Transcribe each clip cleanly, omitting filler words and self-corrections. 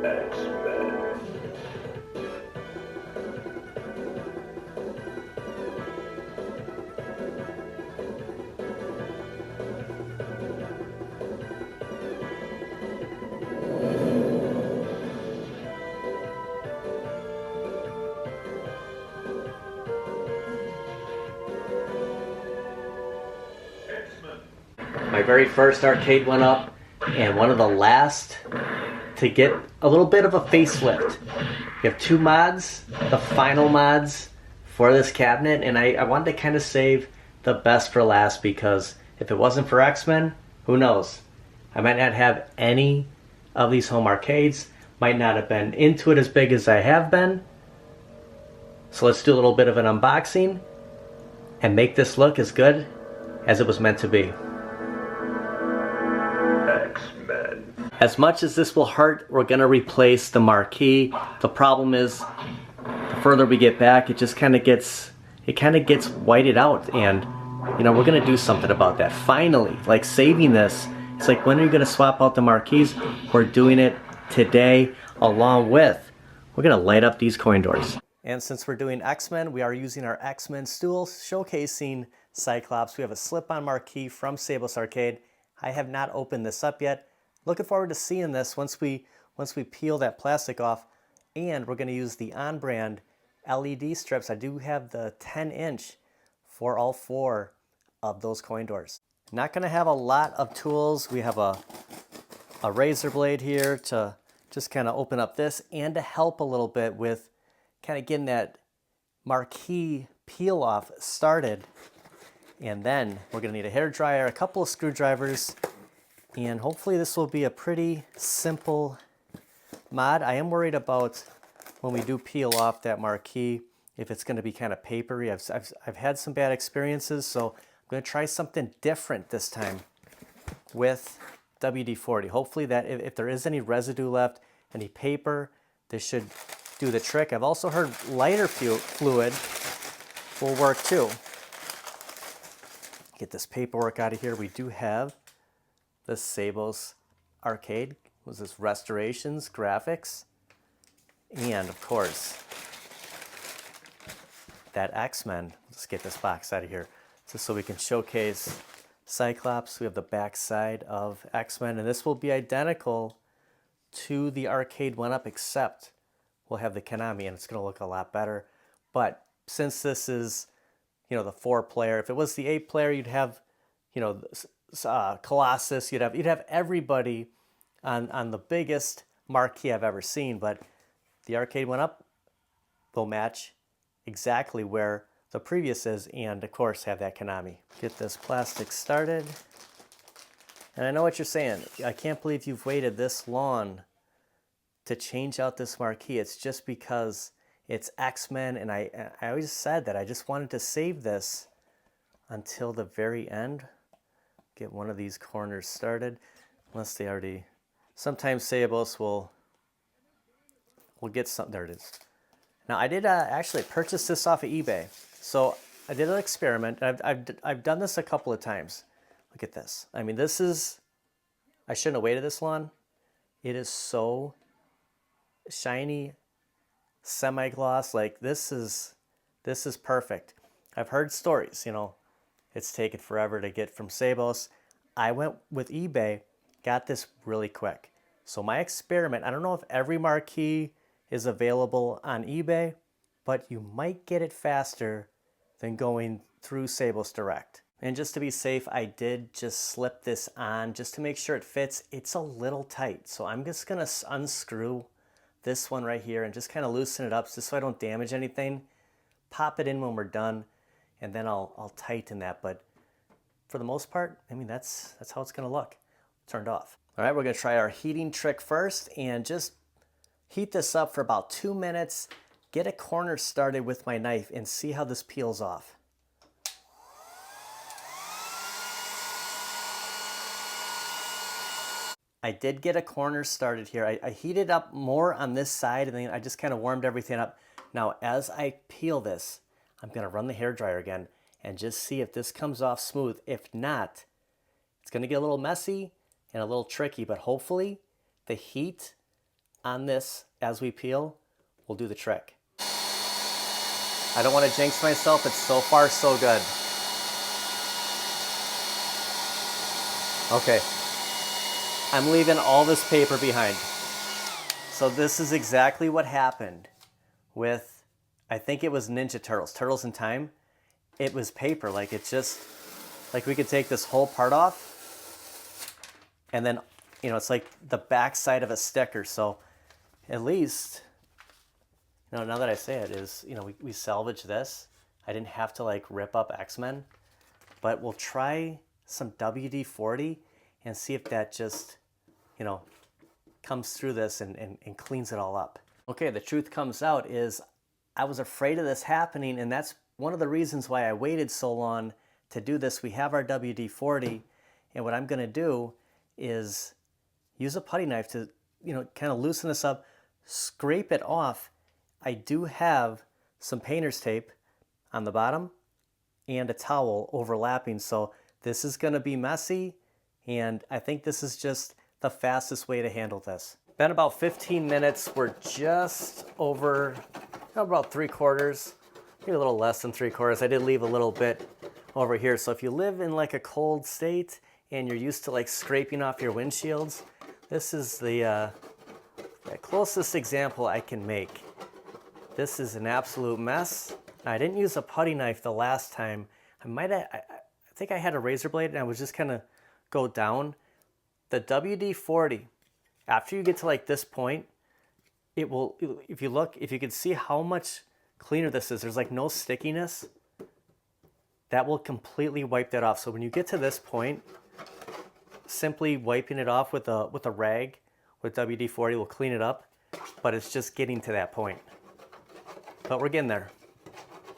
X-Men. My very first Arcade1up, and one of the last to get a little bit of a facelift. You have two mods, the final mods for this cabinet, and I wanted to kind of save the best for last, because if it wasn't for X-Men, who knows? I might not have any of these home arcades, might not have been into it as big as I have been. So let's do a little bit of an unboxing and make this look as good as it was meant to be. X-Men. As much as this will hurt, we're going to replace the Marquee. The problem is, the further we get back, it just kind of gets whited out, and you know, we're going to do something about that. Finally, like saving this. It's like, when are you going to swap out the Marquees? We're doing it today, along with, we're going to light up these coin doors. And since we're doing X-Men, we are using our X-Men stool showcasing Cyclops. We have a slip-on Marquee from Sabos Arcade. I have not opened this up yet. Looking forward to seeing this once we peel that plastic off. And we're going to use the on-brand LED strips. I do have the 10-inch for all four of those coin doors. Not going to have a lot of tools. We have a razor blade here to just kind of open up this, and to help a little bit with kind of getting that Marquee peel off started. And then we're going to need a hair dryer, a couple of screwdrivers, and hopefully this will be a pretty simple mod. I am worried about when we do peel off that Marquee, if it's going to be kind of papery. I've had some bad experiences, so I'm going to try something different this time with WD-40. Hopefully that if there is any residue left, any paper, this should do the trick. I've also heard lighter fluid will work too. Get this paperwork out of here. We do have the Sabos Arcade. Was this restorations, graphics, and of course that X-Men. Let's get this box out of here just so we can showcase Cyclops. We have the back side of X-Men, and this will be identical to the Arcade1up, except we'll have the Konami, and it's going to look a lot better. But since this is, you know, the 4-player, if it was the 8-player, you'd have, you know, Colossus, you'd have everybody on the biggest Marquee I've ever seen. But the Arcade1up will match exactly where the previous is, and of course have that Konami. Get this plastic started. And I know what you're saying. I can't believe you've waited this long to change out this Marquee. It's just because it's X-Men, and I always said that I just wanted to save this until the very end. Get one of these corners started, unless they already, sometimes Sabos will get something. There it is. Now I did actually purchase this off of eBay. So I did an experiment. I've done this a couple of times. Look at this. I mean, this is, I shouldn't have waited this long. It is so shiny, semi-gloss. Like this is perfect. I've heard stories, you know, it's taken forever to get from Sabos. I went with eBay, got this really quick. So my experiment, I don't know if every Marquee is available on eBay, but you might get it faster than going through Sabos Direct. And just to be safe, I did just slip this on just to make sure it fits. It's a little tight, so I'm just gonna unscrew this one right here and just kind of loosen it up just so I don't damage anything. Pop it in when we're done, and then I'll tighten that. But for the most part, I mean, that's how it's gonna look, turned off. All right, we're gonna try our heating trick first and just heat this up for about 2 minutes, get a corner started with my knife, and see how this peels off. I did get a corner started here. I heated up more on this side, and then I just kind of warmed everything up. Now, as I peel this, I'm gonna run the hairdryer again and just see if this comes off smooth. If not, it's gonna get a little messy and a little tricky, but hopefully the heat on this as we peel will do the trick. I don't want to jinx myself. It's so far so good. Okay, I'm leaving all this paper behind. So this is exactly what happened with, I think it was Ninja Turtles, Turtles in Time. It was paper, like it just, like we could take this whole part off and then, you know, it's like the back side of a sticker. So at least, you know, now that I say it is, you know, we salvaged this. I didn't have to like rip up X-Men, but we'll try some WD-40 and see if that just, you know, comes through this and cleans it all up. Okay, the truth comes out is I was afraid of this happening, and that's one of the reasons why I waited so long to do this. We have our WD-40, and what I'm gonna do is use a putty knife to, you know, kind of loosen this up, scrape it off. I do have some painter's tape on the bottom and a towel overlapping, so this is gonna be messy, and I think this is just the fastest way to handle this. Been about 15 minutes. We're just over about 3/4, maybe a little less than 3/4. I did leave a little bit over here. So if you live in like a cold state and you're used to like scraping off your windshields, this is the closest example I can make. This is an absolute mess. I didn't use a putty knife the last time. I think I had a razor blade and I was just kind of go down. The WD-40, after you get to like this point, it will, if you look, if you can see how much cleaner this is, there's like no stickiness. That will completely wipe that off. So when you get to this point, simply wiping it off with a rag with WD-40 will clean it up, but it's just getting to that point. But we're getting there.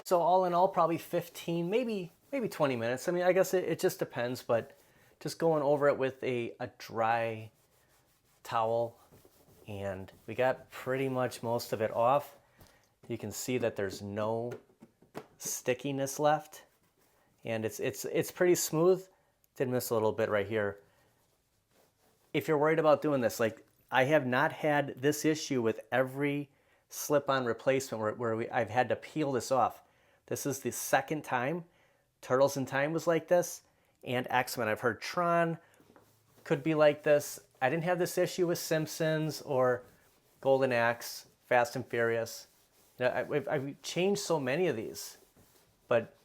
So all in all, probably 15, maybe 20 minutes. I mean, I guess it just depends, but just going over it with a dry towel, and we got pretty much most of it off. You can see that there's no stickiness left, and it's pretty smooth. Did miss a little bit right here. If you're worried about doing this, like I have not had this issue with every slip-on replacement where I've had to peel this off. This is the second time. Turtles in Time was like this, and X-Men. I've heard Tron could be like this. I didn't have this issue with Simpsons or Golden Axe, Fast and Furious. You know, I've changed so many of these, but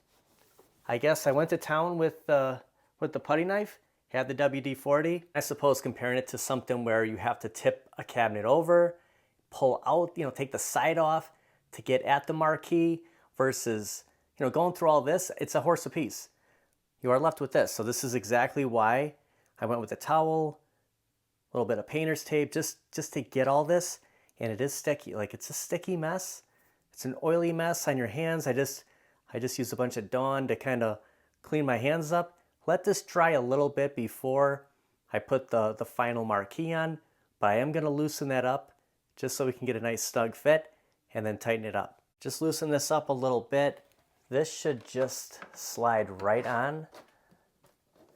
I guess I went to town with the putty knife, had the WD-40. I suppose comparing it to something where you have to tip a cabinet over, pull out, you know, take the side off to get at the marquee versus, you know, going through all this, it's a horse apiece. You are left with this. So this is exactly why I went with the towel, a little bit of painter's tape, just to get all this. And it is sticky. Like, it's a sticky mess. It's an oily mess on your hands. I just used a bunch of Dawn to kind of clean my hands up. Let this dry a little bit before I put the final marquee on, but I am going to loosen that up just so we can get a nice snug fit and then tighten it up. Just loosen this up a little bit. This should just slide right on.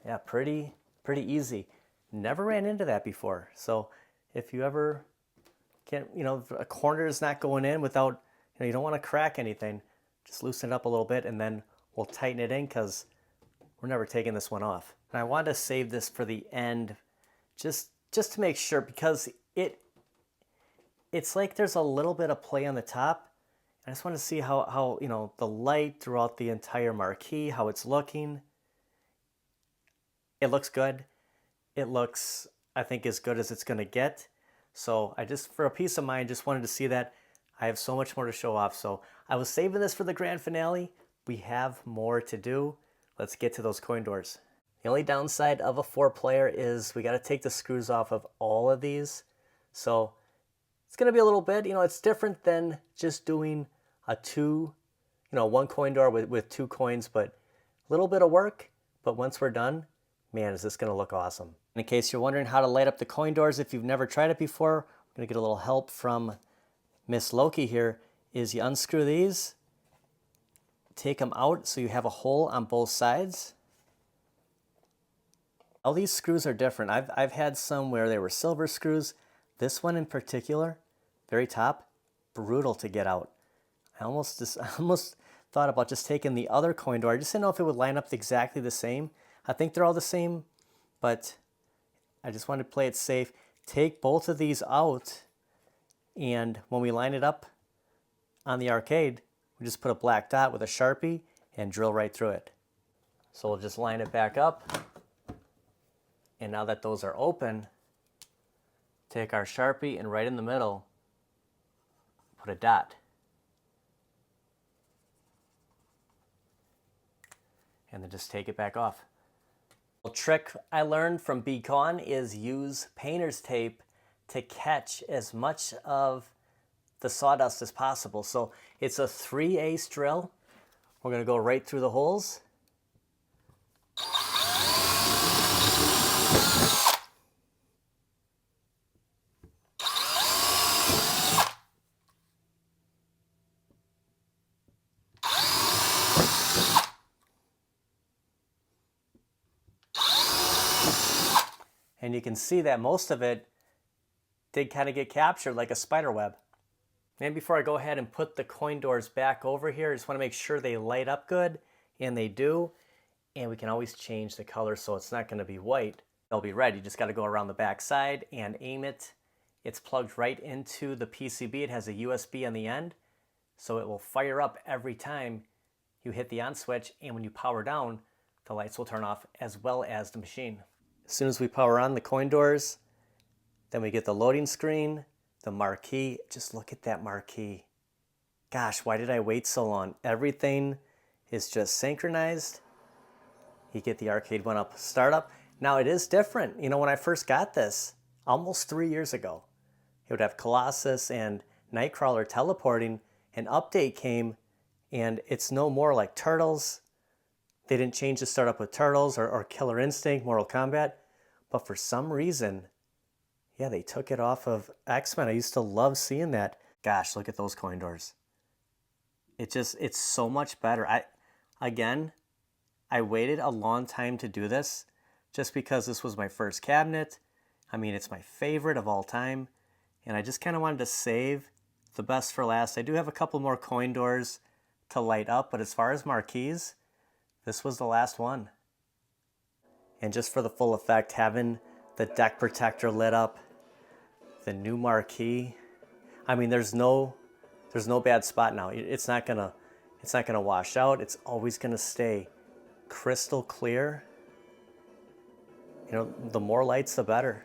Yeah, pretty easy. Never ran into that before. So if you ever can't, you know, a corner is not going in without, you know, you don't want to crack anything, just loosen it up a little bit and then we'll tighten it in because we're never taking this one off. And I wanted to save this for the end just to make sure, because it's like there's a little bit of play on the top. I just want to see how you know, the light throughout the entire marquee, how it's looking. It looks good. It looks, I think, as good as it's going to get. So I just, for a peace of mind, just wanted to see that. I have so much more to show off. So I was saving this for the grand finale. We have more to do. Let's get to those coin doors. The only downside of a 4-player is we got to take the screws off of all of these. So it's going to be a little bit, you know, it's different than just doing a one coin door with 2 coins, but a little bit of work. But once we're done, man, is this going to look awesome. In case you're wondering how to light up the coin doors, if you've never tried it before, I'm going to get a little help from Miss Loki here, is you unscrew these, take them out so you have a hole on both sides. All these screws are different. I've had some where they were silver screws. This one in particular, very top, brutal to get out. I almost thought about just taking the other coin door. I just didn't know if it would line up exactly the same. I think they're all the same, but I just wanted to play it safe. Take both of these out, and when we line it up on the arcade, we just put a black dot with a Sharpie and drill right through it. So we'll just line it back up. And now that those are open, take our Sharpie and right in the middle, put a dot. And then just take it back off. A trick I learned from Beacon is use painter's tape to catch as much of the sawdust as possible. So it's a 3/8 drill. We're gonna go right through the holes. And you can see that most of it did kind of get captured like a spider web. And before I go ahead and put the coin doors back over here, I just want to make sure they light up good, and they do. And we can always change the color so it's not going to be white. They'll be red. You just got to go around the back side and aim it. It's plugged right into the PCB. It has a USB on the end, so it will fire up every time you hit the on switch, and when you power down, the lights will turn off as well as the machine. As soon as we power on the coin doors, then we get the loading screen, the marquee. Just look at that marquee. Gosh, why did I wait so long? Everything is just synchronized. You get the Arcade1up startup. Now it is different. You know, when I first got this, almost 3 years ago, it would have Colossus and Nightcrawler teleporting. An update came, and it's no more like Turtles. They didn't change the startup with Turtles or Killer Instinct, Mortal Kombat. But for some reason, yeah, they took it off of X-Men. I used to love seeing that. Gosh, look at those coin doors. It's so much better. I waited a long time to do this just because this was my first cabinet. I mean, it's my favorite of all time. And I just kind of wanted to save the best for last. I do have a couple more coin doors to light up, but as far as marquees, this was the last one. And just for the full effect, having the deck protector lit up, the new marquee. I mean, there's no bad spot now. It's not gonna wash out. It's always gonna stay crystal clear. You know, the more lights, the better.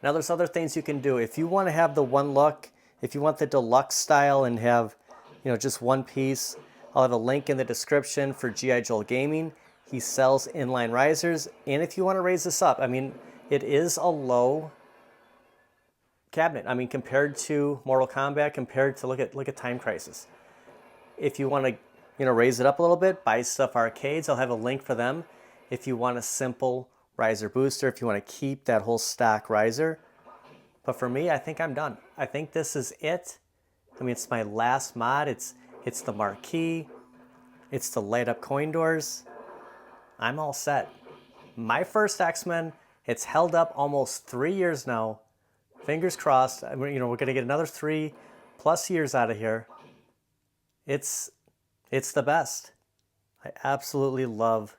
Now there's other things you can do. If you want to have the one look, if you want the deluxe style and have, you know, just one piece, I'll have a link in the description for G.I. Joe Gaming. He sells inline risers. And if you want to raise this up, I mean, it is a low cabinet. I mean, compared to Mortal Kombat, compared to, look at Time Crisis. If you want to, you know, raise it up a little bit, buy Stuff Arcades. I'll have a link for them. If you want a simple riser booster, if you want to keep that whole stock riser. But for me, I think I'm done. I think this is it. I mean, it's my last mod. It's the marquee. It's the light up coin doors. I'm all set. My first X-Men, it's held up almost 3 years now. Fingers crossed. I mean, you know, we're gonna get another 3+ years out of here. It's the best. I absolutely love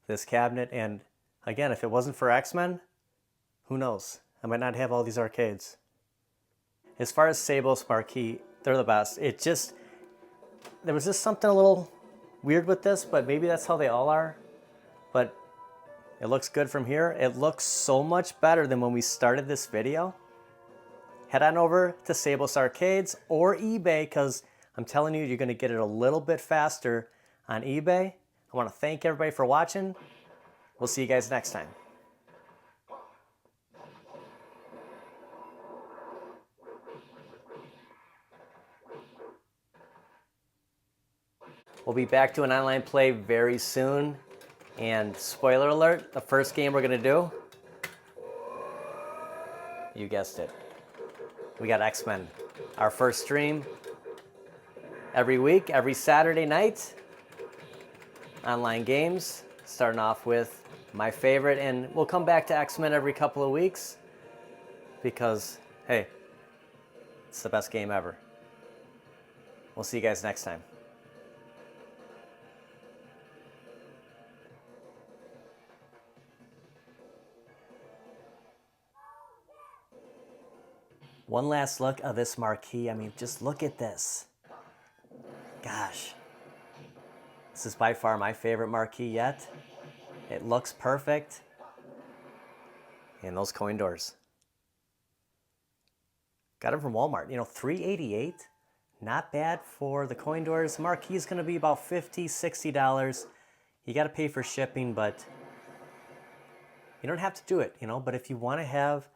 this cabinet. And again, if it wasn't for X-Men, who knows? I might not have all these arcades. As far as Sabos Marquee, they're the best. There was just something a little weird with this, but maybe that's how they all are. But it looks good from here. It looks so much better than when we started this video. Head on over to Sabos Arcades or eBay, because I'm telling you, you're going to get it a little bit faster on eBay. I want to thank everybody for watching. We'll see you guys next time. We'll be back to an online play very soon. And spoiler alert, the first game we're gonna do, you guessed it, we got X-Men. Our first stream every week, every Saturday night. Online games, starting off with My favorite, and we'll come back to X-Men every couple of weeks because, hey, it's the best game ever. We'll see you guys next time. One last look of this marquee. I mean, just look at this. Gosh. This is by far my favorite marquee yet. It looks perfect. And those coin doors. Got them from Walmart. You know, $3.88. Not bad for the coin doors. Marquee is going to be about $50, $60. You got to pay for shipping, but you don't have to do it, you know. But if you want to have,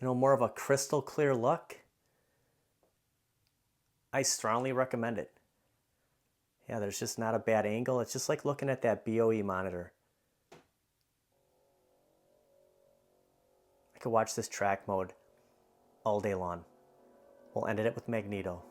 you know, more of a crystal clear look, I strongly recommend it. Yeah, there's just not a bad angle. It's just like looking at that BOE monitor. I could watch this track mode all day long. We'll end it with Magneto.